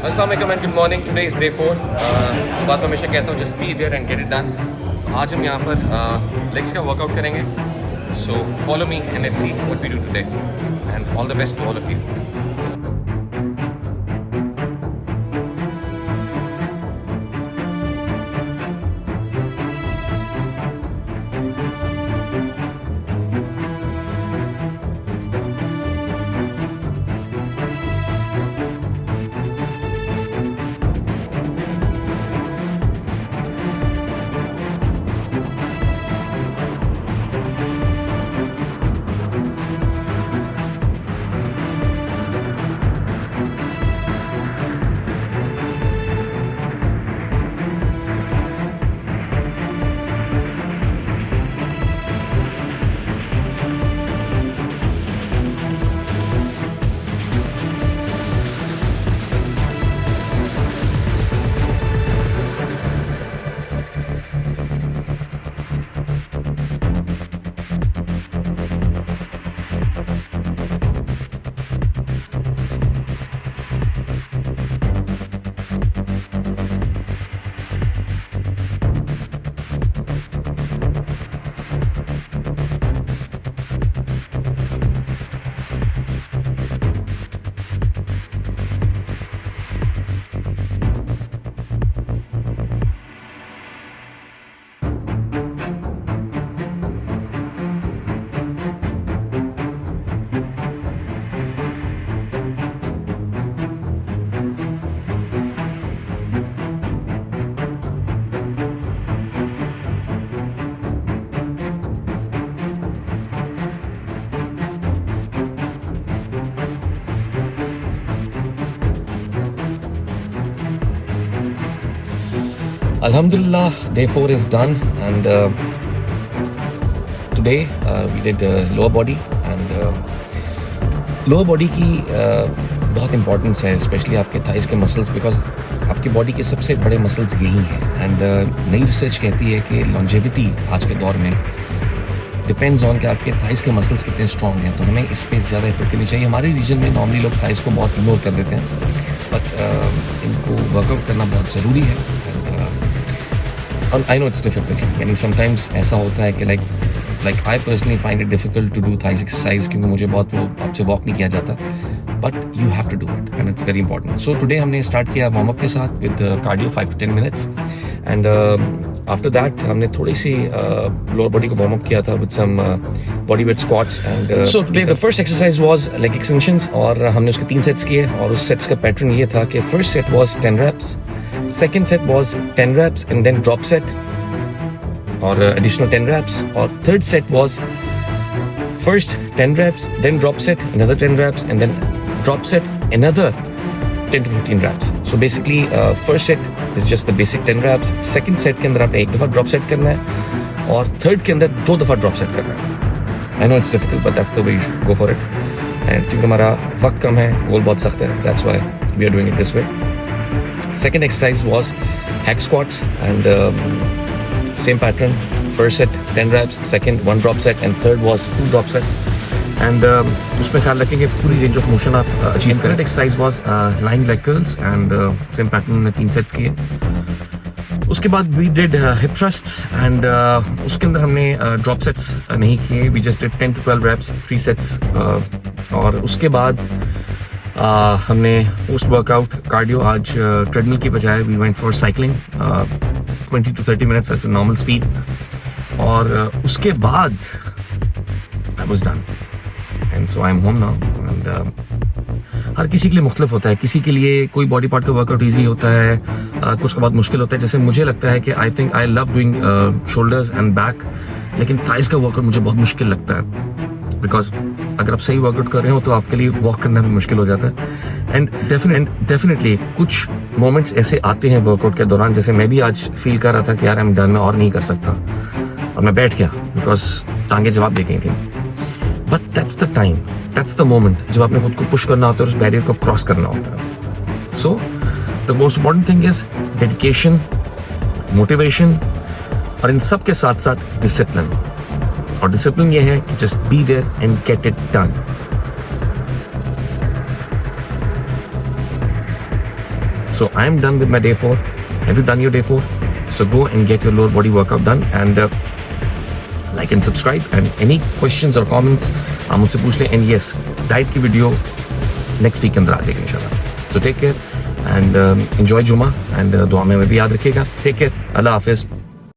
अस्सलाम वालेकुम and good morning. Today is day 4. जो बात मैं हमेशा कहता हूँ, just be there and get it done. आज हम यहाँ पर लेग्स का वर्कआउट करेंगे. So follow me and let's see what we do today and all the best to all of you. Alhamdulillah, day 4 is done, and today we did lower body, and lower body की बहुत importance है, specially आपके thighs के muscles, because आपकी body के सबसे बड़े muscles यही हैं. एंड नई रिसर्च कहती है कि लॉन्जेविटी आज के दौर में डिपेंड्स ऑन कि आपके थाइस के मसल्स कितने स्ट्रॉन्ग हैं. तो हमें इस पर ज़्यादा एफर्ट करनी चाहिए. हमारे रीजन में नॉर्मली लोग थाइस को बहुत इग्नोर कर देते हैं, बट इनको वर्कआउट करना बहुत ज़रूरी है. I know it's difficult. यानी sometimes ऐसा होता है कि like I personally find it difficult to do thighs exercise क्योंकि मुझे बहुत वो आपसे वॉक नहीं किया जाता. But you have to do it and it's very important. So today हमने start किया warm up के साथ with cardio 5 to 10 minutes, and after that हमने थोड़ी सी lower body को warm up किया था with some body weight squats. And so today the first exercise was leg extensions, और हमने उसके 3 sets किए, और उस sets का pattern ये था कि first set was 10 reps, second set was 10 reps and then drop set or additional 10 reps, or third set was first 10 reps then drop set, another 10 reps, and then drop set, another 10 to 15 reps. So basically first set is just the basic 10 reps, second set के अंदर आपने एक दफ़ा drop set करना है, और third के अंदर 2 दफ़ा drop set करना है. I know it's difficult, but that's the way you should go for it. And क्योंकि हमारा वक्त कम है, गोल बहुत सख्त है, that's why we are doing it this way. Second exercise was hack squats, and same pattern. First set 10 reps, second 1 drop set, and third was 2 drop sets. And उसमें ख्याल रखेंगे पूरी range of motion आप achieve करें. Third exercise was lying leg curls, and same pattern में 3 sets किए. उसके बाद we did hip thrusts, and उसके अंदर हमने drop sets नहीं किए. We just did 10 to 12 reps, 3 sets. और उसके बाद हमने पोस्ट वर्कआउट कार्डियो आज ट्रेडमिल की बजाय we went for cycling 20 to 30 minutes at normal speed. और उसके बाद I was done, and so I am home now. And हर किसी के लिए मुख्तलिफ होता है. किसी के लिए कोई बॉडी पार्ट का वर्कआउट ईजी होता है, कुछ का बहुत मुश्किल होता है. जैसे मुझे लगता है कि I think I love doing shoulders and back, लेकिन थाइस का वर्कआउट मुझे बहुत मुश्किल लगता है, बिकॉज अगर आप सही वर्कआउट कर रहे हो तो आपके लिए वॉक करना भी मुश्किल हो जाता है. एंड डेफिनेटली कुछ मोमेंट्स ऐसे आते हैं वर्कआउट के दौरान, जैसे मैं भी आज फील कर रहा था कि यार आई एम डन, मैं और नहीं कर सकता, और मैं बैठ गया बिकॉज टांगे जवाब दे गई थी. But that's the time, that's the moment जब आपने खुद को पुश करना होता है और उस बैरियर को क्रॉस करना होता है. So the most important thing is dedication, motivation, और इन सब के साथ साथ डिसिप्लिन. और डिसिप्लिन ये है कि just be there and get it done. So I am done with my day 4. Have you done your day 4? So go and get your lower body workout done and like and subscribe. And any questions or comments आप मुझसे पूछ लें. And yes, diet की video next week के अंदर आ जाएगी इंशाल्लाह. So take care and enjoy जुमा and दुआ में भी याद रखिएगा. Take care. अल्लाह हाफिज़.